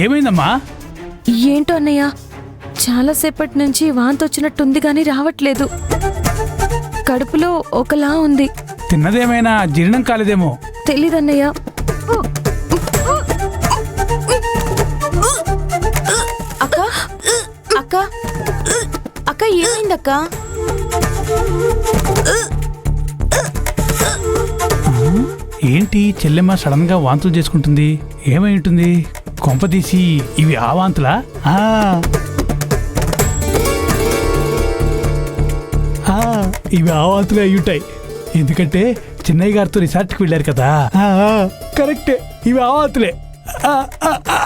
ఏమైందమ్మా? ఏంటో అన్నయ్య, చాలాసేపటి నుంచి వాంతొచ్చినట్టుంది గాని రావట్లేదు. కడుపులో ఒకలా ఉంది. తిన్నదేమైనా జీర్ణం కాలేదేమో. తెలీదన్నయ్య. అక్క అక్క అక్క ఏమైందక్క? ఏంటి చెల్లెమ్మ సడన్ గా వాంతులు చేసుకుంటుంది? ఏమై ఉంటుంది? కొంపదీసి ఇవి ఆ వాంతులా? ఇవి ఆ వాంతులే అయ్యుంటాయి. ఎందుకంటే చిన్నయ్య గారితో రిసార్ట్కి వెళ్ళారు కదా. కరెక్టే, ఇవి ఆ వాంతులే.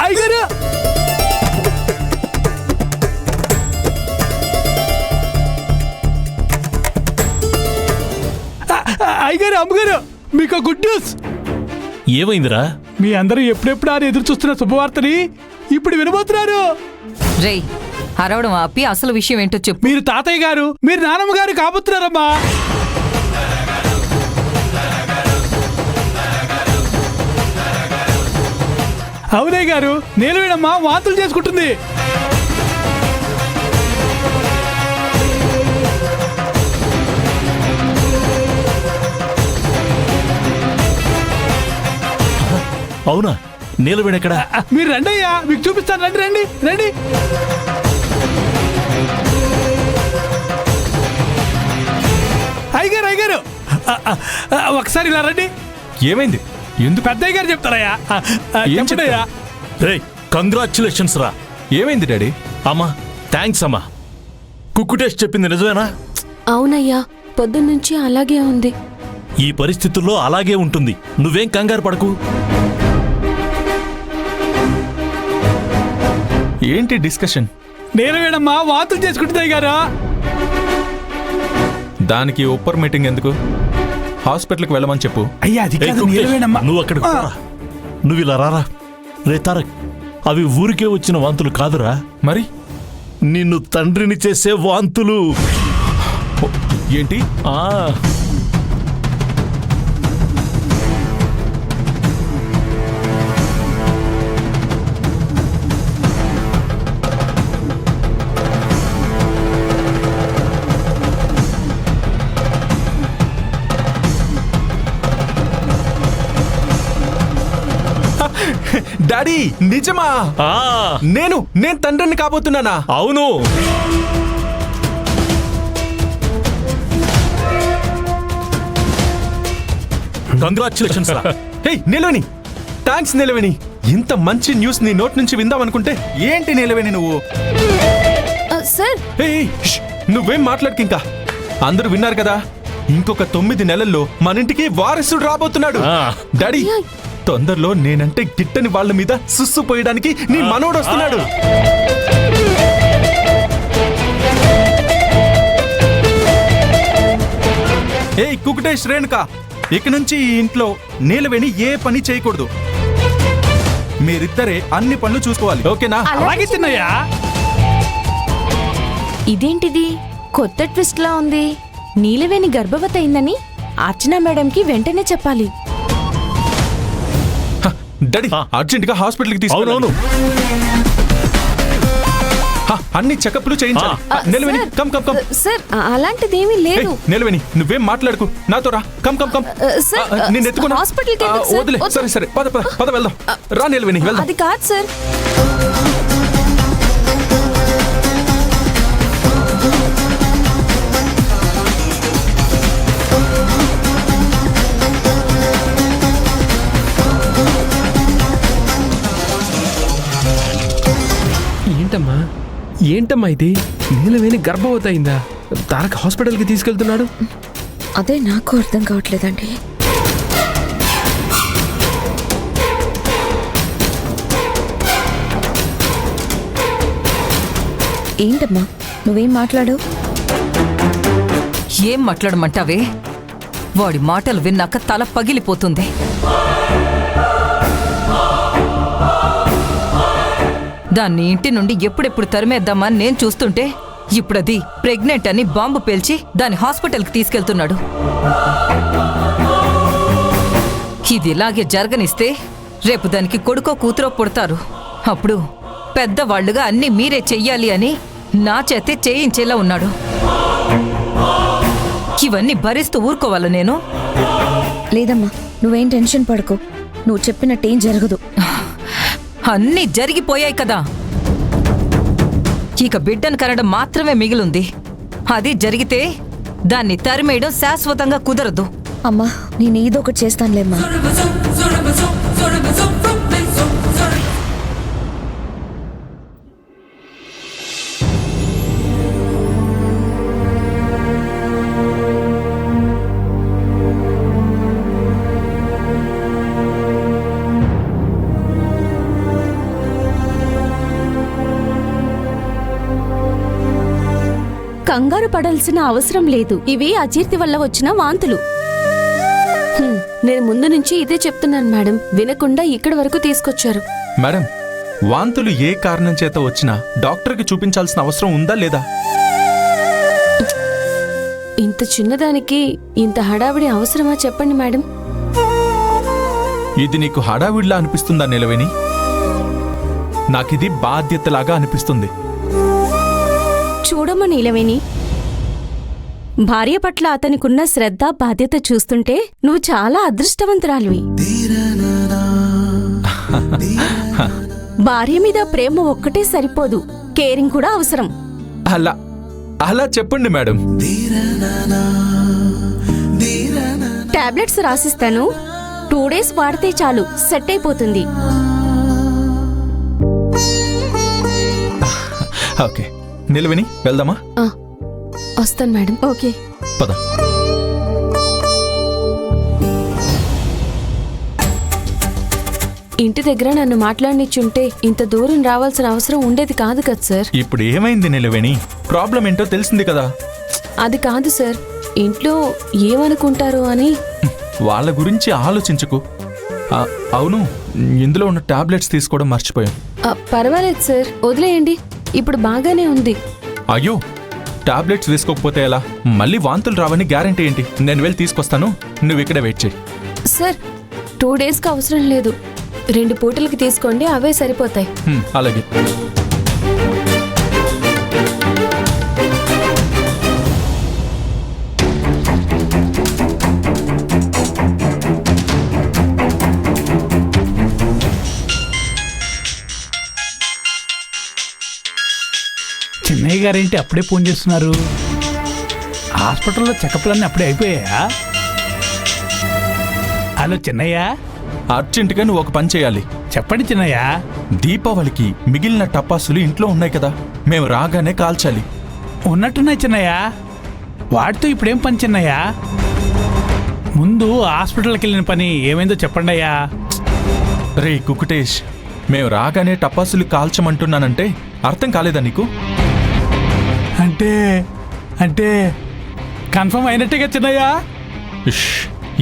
అయ్యారు అయ్యగారు, అమ్మగారు, మీకు గుడ్ న్యూస్. ఏమైందిరా? మీ అందరూ ఎప్పుడెప్పుడు అని ఎదురు చూస్తున్న శుభవార్తని ఇప్పుడు వినబోతున్నారు. రేయ్, అరవడం ఆపి అసలు విషయం ఏంటో చెప్పు. మీరు తాతయ్య గారు, మీరు నానమ్మ గారు కాబోతున్నారమ్మా. అవునయ్య గారు, నీలవేణమ్మ వాంతులు చేసుకుంటుంది. అవునా? నీలవేణెక్కడా? మీరు రండి అయ్యా, మీకు చూపిస్తాను. రండి రండి రండి. అయ్యగారు, అయ్యగారు, ఒకసారి ఇలా రండి. ఏమైంది? ఎందుకు? పెద్దయ్య గారు చెప్తారయ్యా. చెప్పడయ్యా. రేయ్, కంగ్రాచ్యులేషన్స్ రా. ఏమైంది డాడీ? అమ్మా, థ్యాంక్స్ అమ్మా. కుక్కుటేష్ చెప్పింది నిజమేనా? అవునయ్యా, పొద్దున్నుంచి అలాగే ఉంది. ఈ పరిస్థితుల్లో అలాగే ఉంటుంది. నువ్వేం కంగారు పడకు. ఏంటి డిస్కషన్? నీలవేణమ్మ వాంతులు చేసుకుంటుంది గారు. దానికి ఉప్పర్ మీటింగ్ ఎందుకు? హాస్పిటల్కి వెళ్ళమని చెప్పు. అయ్యా, అది ఏయ్ కాదు కుక్కుటేష్, నీలవేణమ్మ. నువ్వు అక్కడికి పోరా. నువ్వు ఇలా రారా. రే తారక్, అవి ఊరికే వచ్చిన వాంతులు కాదురా, మరి నిన్ను తండ్రిని చేసే వాంతులు. ఏంటి? ఆ డాడీ, నిజమా? ఆ, నేను తండ్రిని కాబోతున్నానా? అవును. కంగ్రాచ్యులేషన్స్ రా. హే నిలవని, థ్యాంక్స్ నిలవని. ఇంత మంచి న్యూస్ నీ నోట్ నుంచి విందామనుకుంటే ఏంటి నిలవని నువ్వు? సార్, హే, ష్, నువ్వేం మాట్లాడక. ఇంకా అందరూ విన్నారు కదా, ఇంకొక 9 నెలల్లో మన ఇంటికి వారసుడు రాబోతున్నాడు. ఆ. డాడీ, తొందరలో నేనంటే గిట్టని వాళ్ళ మీద సుస్సు పోయడానికి నీ మనోడు వస్తున్నాడు. ఏ కుకుటేష్, రేణుక, ఇక నుంచి ఈ ఇంట్లో నీలవేణి ఏ పని చేయకూడదు. మీరిద్దరే అన్ని పనులు చూసుకోవాలి, ఓకేనా? అలాగే చిన్నయ్యా. ఇదేంటిది కొత్త ట్విస్ట్ లా ఉంది? నీలవేణి గర్భవతి అయిందని అర్చనా మేడంకి వెంటనే చెప్పాలి. డాడీ, అర్జెంట్ గా హాస్పిటల్కి తీసుకెళ్ళాలి. అవునవును. అన్ని చెకప్లు చేయించాలి. నిలవేణి, కమ్ కమ్ కమ్. సార్, అలాంటిదేమీ లేదు. నిలవేణి, నువ్వేం మాట్లాడుకు, నాతో రా. Come come come. సార్, నేను ఎత్తుకున్నా. హాస్పిటల్కి ఎందుకు సార్? వదిలే. సరే సరే, పద పద పద వెళ్దాం. రా నిలవేణి, వెళ్దాం. అది కాదు సార్. ఏంటమ్మా ఇది? నీలవేణి గర్భవతి అయిందా? తారక్ హాస్పిటల్కి తీసుకెళ్తున్నాడు. అదే నాకు అర్థం కావట్లేదండి. ఏంటమ్మా, నువ్వేం మాట్లాడు? ఏం మాట్లాడమంటావే? వాడి మాటలు విన్నాక తల పగిలిపోతుంది. దాన్ని ఇంటి నుండి ఎప్పుడెప్పుడు తరిమేద్దామని నేను చూస్తుంటే ఇప్పుడది ప్రెగ్నెంట్ అని బాంబు పేల్చి దాన్ని హాస్పిటల్కి తీసుకెళ్తున్నాడు. ఇది ఇలాగే జరగనిస్తే రేపు దానికి కొడుకో కూతురో పుడతారు. అప్పుడు పెద్దవాళ్లుగా అన్నీ మీరే చెయ్యాలి అని నా చేతే చేయించేలా ఉన్నాడు. ఇవన్నీ భరిస్తూ ఊరుకోవాలా నేను? లేదమ్మా, నువ్వేం టెన్షన్ పడకు. నువ్వు చెప్పినట్టేం జరగదు. అన్నీ జరిగిపోయాయి కదా. ఇక బిడ్డను కనడం మాత్రమే మిగిలుంది. అది జరిగితే దాన్ని తరిమేయడం శాశ్వతంగా కుదరదు. అమ్మా, నేను ఏదో ఒకటి చేస్తానులేమ్మా. కంగారు పడాల్సిన అవసరం లేదు. ఇవి అజీర్తి వల్ల వచ్చిన వాంతులు. నేను ముందు నుంచి ఇదే చెప్తున్నాను మేడం, వినకుండా ఇక్కడి వరకు తీసుకొచ్చారు. మేడం, వాంతులు ఏ కారణం చేత వచ్చినా డాక్టర్కి చూపించాల్సిన అవసరం ఉందా లేదా? ఇంత చిన్నదానికి ఇంత హడావిడి అవసరమా చెప్పండి మేడం. ఇది నీకు హడావిడిలా అనిపిస్తుందా నిలవేణి? నాకిది బాధ్యతలాగా అనిపిస్తుంది. చూడమ్మ నీలవేణి, భార్య పట్ల అతనికున్న శ్రద్ధ బాధ్యత చూస్తుంటే నువ్వు చాలా అదృష్టవంతురాలివి. భార్య మీద ప్రేమ ఒక్కటే సరిపోదు, కేరింగ్ కూడా అవసరం. అలా అలా చెప్పండి మేడం. టాబ్లెట్స్ రాసిస్తాను, 2 days వాడితే చాలు, సెట్ అయిపోతుంది. ఓకే నిలవేణి, వెళ్దామా? వస్తాను మేడం. ఓకే పద. ఇంటి దగ్గర నన్ను మాట్లాడనిచ్చుంటే ఇంత దూరం రావాల్సిన అవసరం ఉండేది కాదు కదా సార్. ఇప్పుడు ఏమైంది నిలవేణి? ప్రాబ్లం ఏంటో తెలిసింది కదా. అది కాదు సార్, ఇంట్లో ఏమనుకుంటారో అని. వాళ్ళ గురించి ఆలోచించకు. అవును, ఇందులో ఉన్న టాబ్లెట్స్ తీసుకోవడం మర్చిపోయాం. పర్వాలేదు సార్, వదిలేయండి, ఇప్పుడు బాగానే ఉంది. అయ్యో, టాబ్లెట్స్ వేసుకోకపోతే ఎలా? మళ్ళీ వాంతులు రావని గ్యారంటీ ఏంటి? నేను వెళ్ళి తీసుకొస్తాను, నువ్వు ఇక్కడే వెయిట్ చేయి. సార్, 2 daysకి అవసరం లేదు, 2 పూటలకి తీసుకోండి, అవే సరిపోతాయి. అలాగే. చిన్నయ్య గారేంటి అప్పుడే ఫోన్ చేస్తున్నారు? హాస్పిటల్లో చెకప్లన్నీ అప్పుడే అయిపోయాయా? హలో చిన్నయ్య, అర్జెంటుగా నువ్వు ఒక పని చేయాలి. చెప్పండి చిన్నయ్య. దీపావళికి మిగిలిన టపాసులు ఇంట్లో ఉన్నాయి కదా, మేము రాగానే కాల్చాలి. ఉన్నట్టున్నాయి చిన్నయ్య, వాటితో ఇప్పుడేం పని చిన్నయ్య? ముందు హాస్పిటల్కి వెళ్ళిన పని ఏమైందో చెప్పండి అయ్యా. రే కుకుటేష్, మేము రాగానే టపాసులు కాల్చమంటున్నానంటే అర్థం కాలేదా నీకు? అంటే అంటే కన్ఫర్మ్ అయినట్టేగా చిన్నయ్య?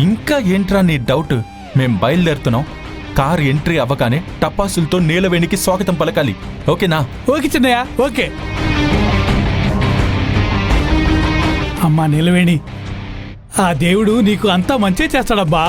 ఇంకా ఏంట్రా నీ డౌట్? మేం బయలుదేరుతున్నాం. కార్ ఎంట్రీ అవ్వగానే టపాసులతో నీలవేణికి స్వాగతం పలకాలి, ఓకేనా? Okay Chinnayya, okay. అమ్మా నీలవేణి, ఆ దేవుడు నీకు అంతా మంచి చేస్తాడబ్బా.